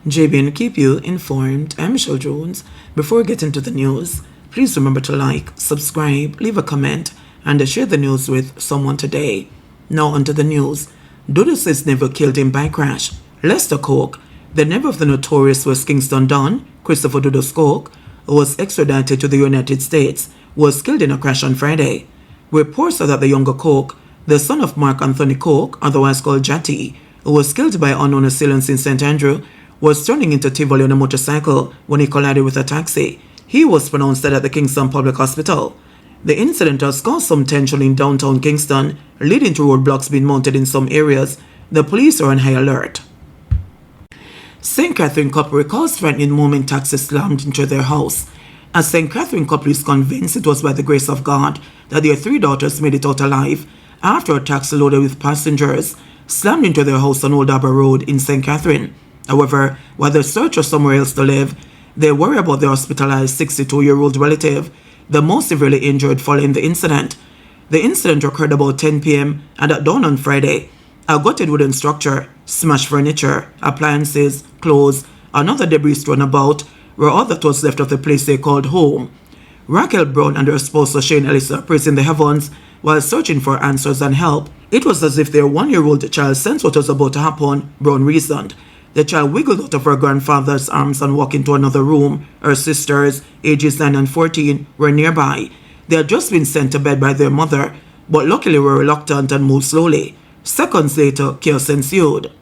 JBNN keep you informed. I'm Michelle Jones. Before we get into the news, please remember to like, subscribe, leave a comment, and share the news with someone today. Now onto the news. Dodo says never killed him by crash. Lester Coke, the neighbor of the notorious West Kingston Don, Christopher Dodo Coke, who was extradited to the United States, was killed in a crash on Friday. Reports are that the younger Coke, the son of Mark Anthony Coke, otherwise called Jatty, who was killed by unknown assailants in St. Andrew, was turning into Tivoli on a motorcycle when he collided with a taxi. He was pronounced dead at the Kingston Public Hospital. The incident has caused some tension in downtown Kingston, leading to roadblocks being mounted in some areas. The police are on high alert. St. Catherine couple recalls threatening moment taxi slammed into their house. As St. Catherine couple is convinced it was by the grace of God that their 3 daughters made it out alive after a taxi loaded with passengers slammed into their house on Old Harbour Road in St. Catherine. However, while they search for somewhere else to live, they worry about their hospitalized 62-year-old relative, the most severely injured following the incident. The incident occurred about 10 p.m. and at dawn on Friday. A gutted wooden structure, smashed furniture, appliances, clothes, and other debris thrown about were all that was left of the place they called home. Raquel Brown and her spouse Shane Ellis are praising the heavens while searching for answers and help. It was as if their 1-year-old child sensed what was about to happen, Brown reasoned. The child wiggled out of her grandfather's arms and walked into another room. Her sisters, ages 9 and 14, were nearby. They had just been sent to bed by their mother, but luckily were reluctant and moved slowly. Seconds later, chaos ensued.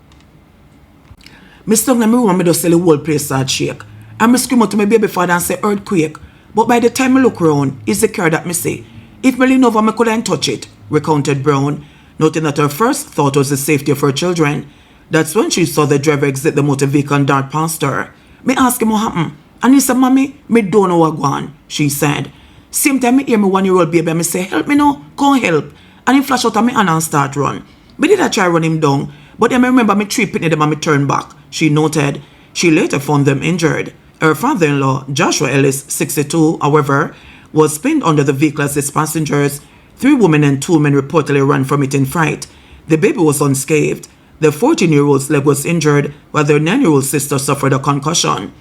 Me stung in my room and me just say the whole place started shake. And me scream out to my baby father and say earthquake. But by the time I look around, it's the car that me see. If me lean over, me couldn't touch it, recounted Brown, noting that her first thought was the safety of her children. That's when she saw the driver exit the motor vehicle and dart past her. Me ask him what happened, and he said, "Mommy, me don't know what going," she said. Same time me hear my 1-year-old baby and me say, "Help me now, come help." And he flash out at me hand and start run. Me did I try run him down, but then I remember me 3 pitney them and me turn back, she noted. She later found them injured. Her father-in-law, Joshua Ellis, 62, however, was pinned under the vehicle as his passengers. 3 women and 2 men reportedly ran from it in fright. The baby was unscathed. The 14-year-old's leg was injured, while their 9-year-old sister suffered a concussion.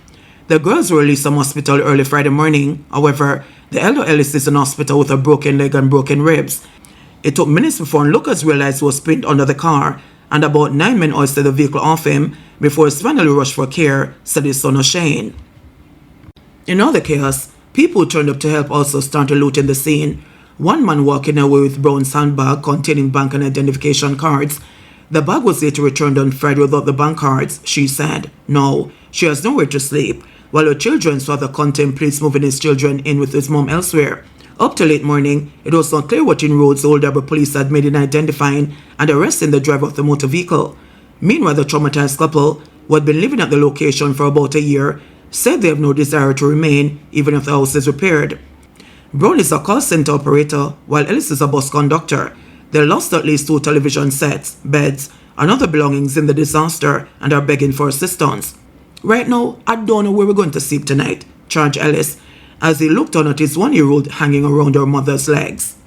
The girls were released from hospital early Friday morning. However, the elder Ellis is in hospital with a broken leg and broken ribs. It took minutes before onlookers realized he was pinned under the car, and about 9 men hoisted the vehicle off him before he finally rushed for care, said his son Shane. In other chaos, people who turned up to help also started looting the scene. One man walking away with Brown's handbag containing bank and identification cards. The bag was later returned on Friday without the bank cards, she said. No, she has nowhere to sleep, while her children's father contemplates moving his children in with his mom elsewhere. Up to late morning, it was not clear what inroads Old Harbour police had made in identifying and arresting the driver of the motor vehicle. Meanwhile, the traumatized couple, who had been living at the location for about a year, said they have no desire to remain, even if the house is repaired. Brown is a call center operator, while Ellis is a bus conductor. They lost at least 2 television sets, beds, and other belongings in the disaster and are begging for assistance. Right now, I don't know where we're going to sleep tonight, charged Ellis, as he looked on at his 1-year-old hanging around her mother's legs.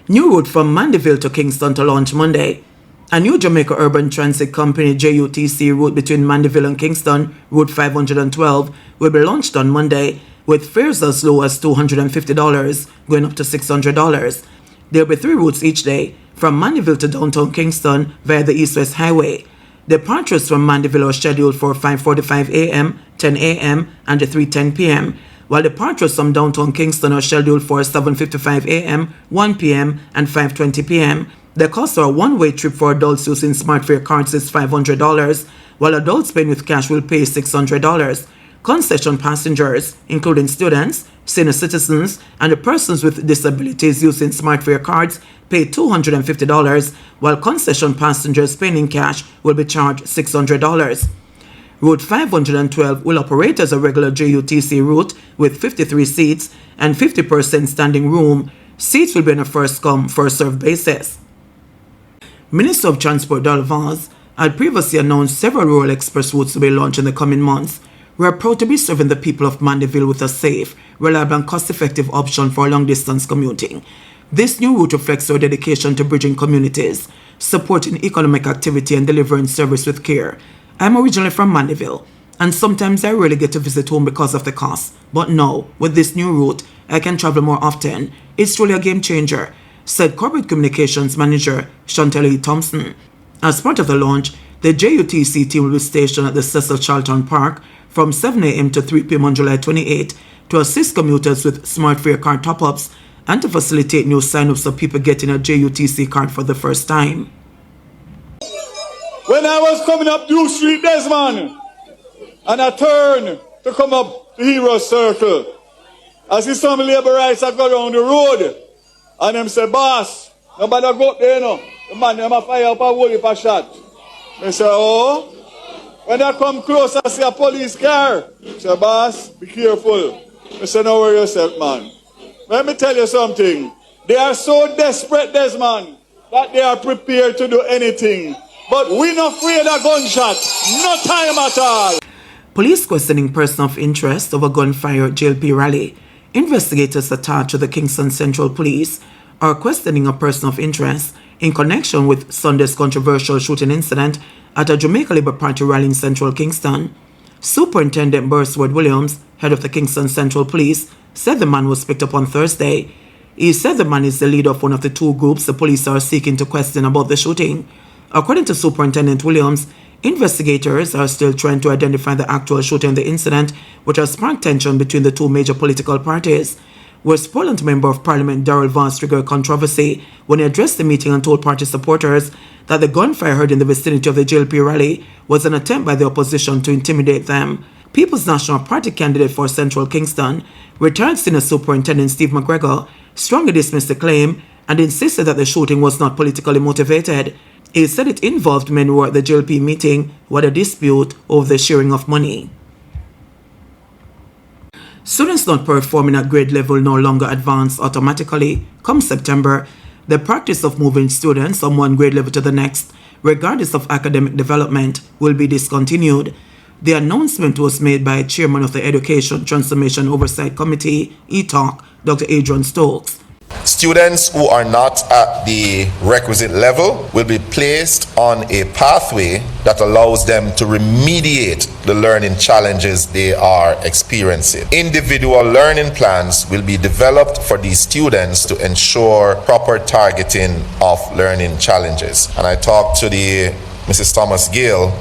New route from Mandeville to Kingston to launch Monday. A new Jamaica Urban Transit Company JUTC route between Mandeville and Kingston, Route 512, will be launched on Monday, with fares as low as $250, going up to $600. There will be 3 routes each day, from Mandeville to downtown Kingston via the East-West Highway. Departures from Mandeville are scheduled for 5:45 a.m., 10 a.m., and 3:10 p.m., while departures from downtown Kingston are scheduled for 7:55 a.m., 1 p.m., and 5:20 p.m. The cost for a one-way trip for adults using SmartFare cards is $500, while adults paying with cash will pay $600. Concession passengers, including students, senior citizens, and the persons with disabilities using SmartFare cards, pay $250, while concession passengers paying in cash will be charged $600. Route 512 will operate as a regular JUTC route with 53 seats and 50% standing room. Seats will be on a first-come, first-served basis. Minister of Transport Dal Vaz had previously announced several rural express routes to be launched in the coming months. We are proud to be serving the people of Mandeville with a safe, reliable and cost-effective option for long-distance commuting. This new route reflects our dedication to bridging communities, supporting economic activity and delivering service with care. I'm originally from Mandeville. and sometimes I rarely get to visit home because of the cost. But now, with this new route, I can travel more often. It's truly a game changer, said Corporate Communications Manager Chantelly Thompson. As part of the launch, the JUTC team will be stationed at the Cecil Charlton Park from 7 a.m. to 3 p.m. on July 28 to assist commuters with smart fare card top-ups and to facilitate new sign-ups of people getting a JUTC card for the first time. When I was coming up New Street, Desmond, and I turned to come up the Hero Circle, I see some laborites that go down the road, and them say, boss, nobody go up there, no. The man, them a fire up a whole heap of shot. I say, oh. When I come close, I see a police car. I say, boss, be careful. I say, don't worry yourself, man. Let me tell you something. They are so desperate, Desmond, that they are prepared to do anything. But we're not afraid of gunshot. No time at all. Police questioning person of interest over gunfire JLP rally. Investigators attached to the Kingston Central Police are questioning a person of interest in connection with Sunday's controversial shooting incident at a Jamaica Labour Party rally in Central Kingston. Superintendent Burswood Williams, head of the Kingston Central Police, said the man was picked up on Thursday. He said the man is the leader of one of the two groups the police are seeking to question about the shooting. According to Superintendent Williams, investigators are still trying to identify the actual shooter in the incident, which has sparked tension between the two major political parties. West Portland Member of Parliament Darrell Vance triggered controversy when he addressed the meeting and told party supporters that the gunfire heard in the vicinity of the JLP rally was an attempt by the opposition to intimidate them. People's National Party candidate for Central Kingston, retired Senior Superintendent Steve McGregor, strongly dismissed the claim and insisted that the shooting was not politically motivated. He said it involved men who were at the JLP meeting who had a dispute over the sharing of money. Students not performing at grade level no longer advance automatically. Come September, the practice of moving students from one grade level to the next, regardless of academic development, will be discontinued. The announcement was made by Chairman of the Education Transformation Oversight Committee, ETOC, Dr. Adrian Stokes. Students who are not at the requisite level will be placed on a pathway that allows them to remediate the learning challenges they are experiencing. Individual learning plans will be developed for these students to ensure proper targeting of learning challenges. And I talked to the Mrs. Thomas Gill,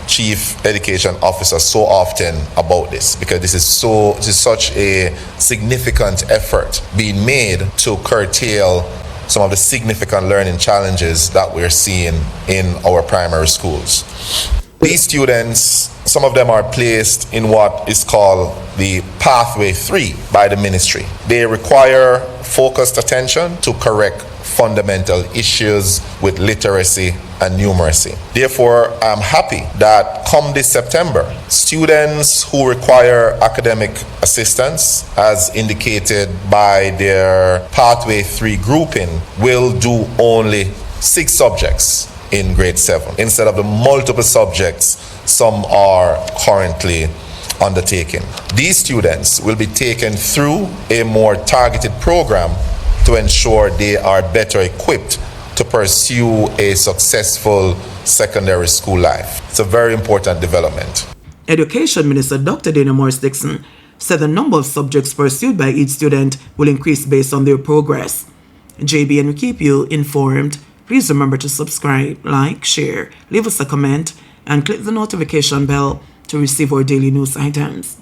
Chief Education Officer, so often about this because this is such a significant effort being made to curtail some of the significant learning challenges that we're seeing in our primary schools. These students, some of them are placed in what is called the Pathway 3 by the ministry. They require focused attention to correct fundamental issues with literacy and numeracy. Therefore, I'm happy that come this September, students who require academic assistance, as indicated by their Pathway 3 grouping, will do only 6 subjects in grade 7 instead of the multiple subjects some are currently undertaking. These students will be taken through a more targeted program to ensure they are better equipped to pursue a successful secondary school life. It's a very important development. Education Minister Dr. Dana Morris-Dixon said the number of subjects pursued by each student will increase based on their progress. JBNN will keep you informed. Please remember to subscribe, like, share, leave us a comment, and click the notification bell to receive our daily news items.